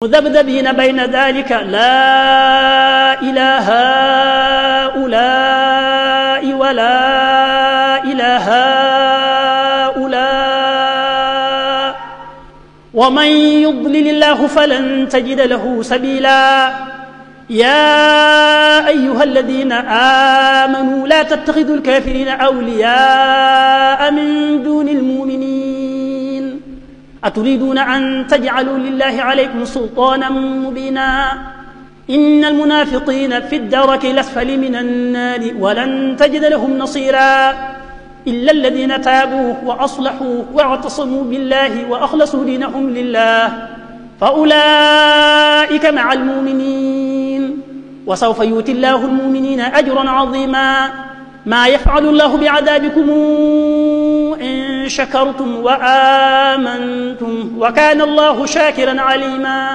مذبذبين بين ذلك لا إله هؤلاء ولا إله هؤلاء ومن يضلل الله فلن تجد له سبيلا. يا أيها الذين آمنوا لا تتخذوا الكافرين أولياء من دون المؤمنين أتريدون أن تجعلوا لله عليكم سلطانا مبينا إن المنافقين في الدرك الأسفل من النار ولن تجد لهم نصيرا إلا الذين تابوا وأصلحوا واعتصموا بالله وأخلصوا دينهم لله فأولئك مع المؤمنين وسوف يؤتي الله المؤمنين أجرا عظيما. ما يفعل الله بعذابكم إن شكرتم وآمنتم وكان الله شاكرا عليما.